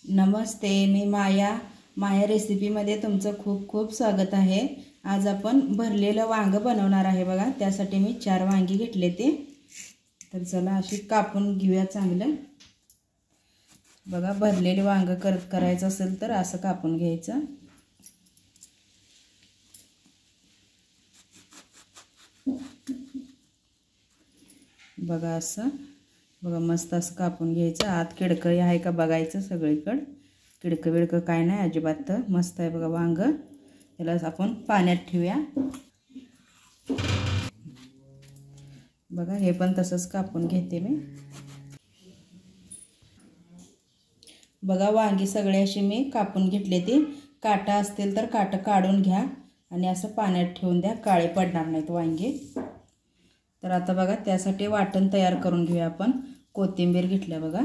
नमस्ते, मी माया रेसिपीमध्ये तुमचं खूप खूप स्वागत आहे। आज आपण भरलेलं वांग बनवणार आहे बघा। त्यासाठी मी 4 वांगी घेतले ते। तर चला अशी कापून घेऊया चांगलं। बघा भरलेले वांग करायचं असेल तर असं कापून घ्यायचं। बघा असं बघा मस्त असं कापून घ्यायचं। आत किडकं आहे का बघायचं सगळीकडे। किडकं बिडकं काय नाही अजिबात, मस्त आहे बघा वांग। याला आपण पाण्यात ठेवूया। बघा हे पण तसंच कापून घेते मी। बघा वांगी सगळे अशी मी कापून घेतले। ते काटा असतील तर काटा काढून घ्या आणि असं पाण्यात ठेवून द्या, काळे पडणार नाहीत वांगी। तर आता बघा त्यासाठी वाटण तयार करून घेऊया आपण। कोथिंबीर घेतल्या बघा।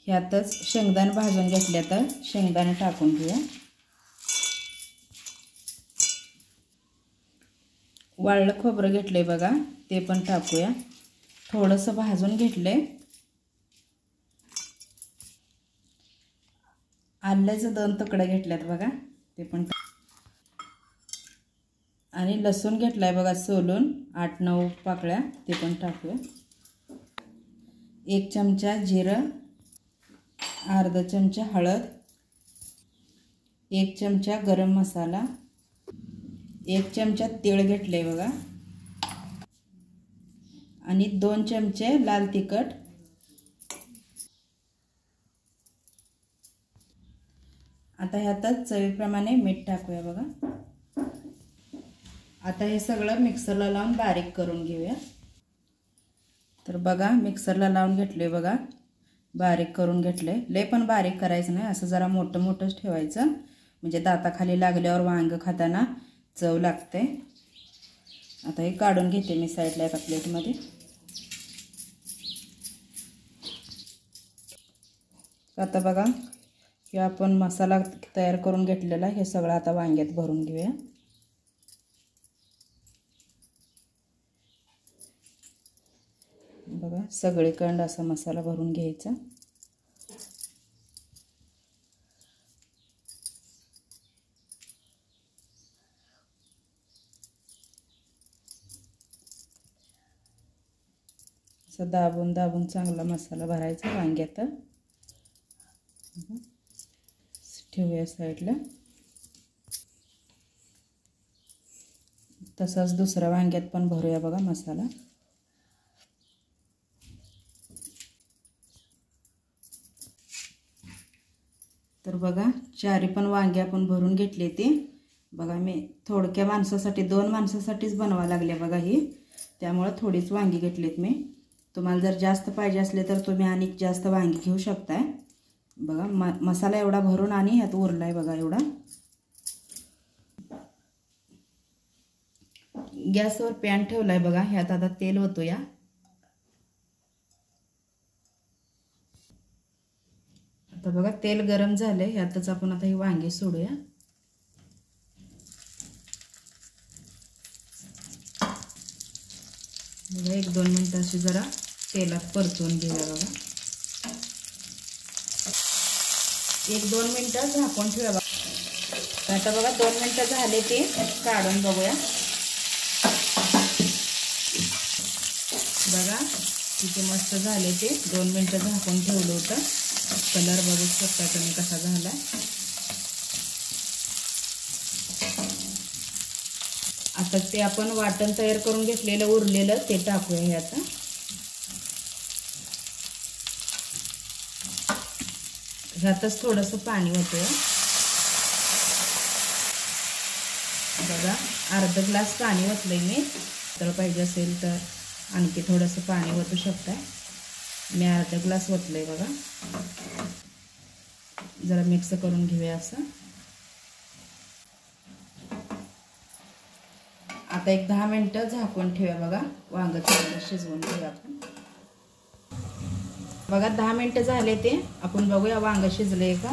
ह्यातच शेंगदाणे भाजून घेतले, तर शेंगदाणे टाकून घेऊया। वाळलं खोबरं घेतले बघा, ते पण टाकूया। थोडंसं भाजून घेतले। आल्याचे 2 तुकडे घेतलेत बघा, ते पण आणि लसूण घेतलाय बघा सोलून 8-9 पाकळ्या, ते पण टाकूया। 1 चमचा जिरं, अर्धा चमचा हळद, 1 चमचा गरम मसाला, 1 चमचा तीळ घेतले बघा आणि 2 चमचे लाल तिखट। आता ह्यातच चवीप्रमाणे मीठ टाकूया बघा। आता हे सगळं मिक्सरला लावून बारीक करून घेऊया। तर बघा मिक्सरला लावून घेतले बघा, बारीक करून घेतले। लय पण बारीक करायचं नाही, असं जरा मोठं मोठंच ठेवायचं, म्हणजे दाताखाली लागल्यावर वांग खाताना चव लागते। आता हे काढून घेते मी साईडला एका प्लेटमध्ये। आता बघा हे आपण मसाला तयार करून घेतलेला हे सगळं आता वांग्यात भरून घेऊया। बघा सगळीकडे असा मसाला भरून घ्यायचा। असं दाबून दाबून चांगला मसाला भरायचा वांग्यात। ठेवूया साईडला। तसंच दुसऱ्या वांग्यात पण भरूया बघा मसाला। तर बघा 4 पण वांगे आपण भरून घेतले ते। बघा मी थोडक्या माणसासाठी 2 माणसासाठीच बनवा लागले बघा ही, त्यामुळे थोडीच वांगी घेतलीत मी। तुम्हाला जर जास्त पाहिजे असले तर तुम्ही आणि जास्त वांगी घेऊ शकताय। बघा मसाला एवढा भरून आणि ह्यात उरलाय बघा एवढा। गॅसवर पॅन ठेवलाय बघा, ह्यात आता तेल ओतूया। आता बघा तेल गरम झाले, ह्यातच आपण आता ही वांगी सोडूया। बघा 1-2 मिनिटं अशी जरा तेलात परतून घेऊया बघा। 1-2 मिनिटं झाकून ठेवा बघा। आता बघा 2 मिनिटं झाले, ते काढून बघूया। बघा किती मस्त झाले ते। 2 मिनिटं झाकून ठेवलं होतं। कलर बघू शकता तुम्ही कसा झाला। आता ते आपण वाटण तयार करून घेतलेलं उरलेलं ते टाकूया ह्यात। ह्यातच थोडंसं पाणी ओतूया। बघा अर्धा ग्लास पाणी ओतलंय मी, तर पाहिजे असेल तर आणखी थोडंसं पाणी ओतू शकता। मी अर्धा ग्लास ओतलंय बघा। जरा मिक्स करून घेऊया असं। आता 10 मिनिटं झाकून ठेवूया बघा, वांग चांगलं शिजवून घेऊया आपण। बघा 10 मिनिटं झाले ते, आपण बघूया वांग शिजले का।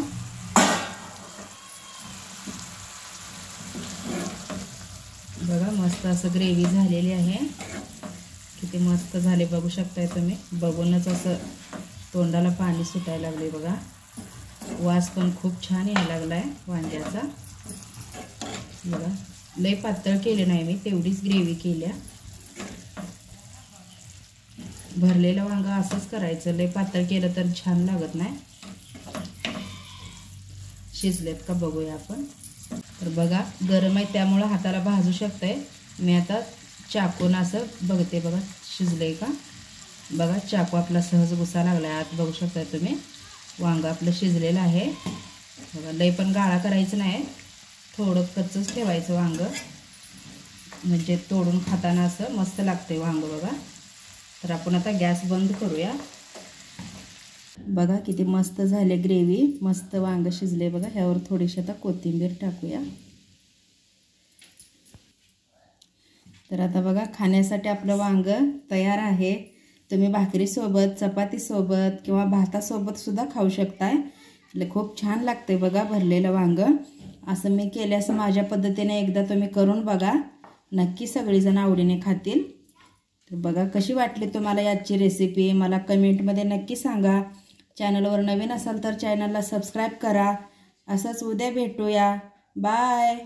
बघा मस्त असं ग्रेव्ही झालेली आहे, किती मस्त झाले बघू शकताय तुम्ही। बघूनच असं तोंडाला पाणी सुटायला लागले बघा। वास पण खूप छान यायला लागला आहे वांग्याचा. बघा लय पातळ केले नाही मी, तेवढीच ग्रेव्ही केल्या. भरलेलं वांगं असंच करायचं, लय पातळ केलं तर छान लागत नाही. शिजलेत का बघूया आपण. तर बघा गरम आहे त्यामुळं हाताला भाजू शकतंय. मी आता चाकून असं बघते, बघा शिजलंय का. बघा चाकू आपला सहज घुसा लागला आहे आत, बघू शकताय तुम्ही. वांगं आपलं शिजलेलं आहे. बघा लय पण गाळा करायचं नाही, थोडं कच्चंच ठेवायचं वांगं, म्हणजे तोडून खाताना असं मस्त लागते वांगं. बघा तर आपण आता गॅस बंद करूया. बघा किती मस्त झाले ग्रेव्ही, मस्त वांगं शिजले बघा. ह्यावर थोडीशी आता कोथिंबीर टाकूया. तर आता बघा खाण्यासाठी आपलं वांगं तयार आहे. तुम्ही भाकरीसोबत, चपातीसोबत किंवा भातासोबत सुद्धा खाऊ शकताय. खूप छान लागते बघा भरलेलं वांगं. असं मी केलं, असं माझ्या पद्धतीने एकदा तुम्ही करून बघा, नक्की सगळीजण आवडीने खातील. तर बघा कशी वाटली तुम्हाला याची रेसिपी, मला कमेंटमध्ये नक्की सांगा. चॅनलवर नवीन असाल तर चॅनलला सबस्क्राईब करा. असंच उद्या भेटूया. बाय.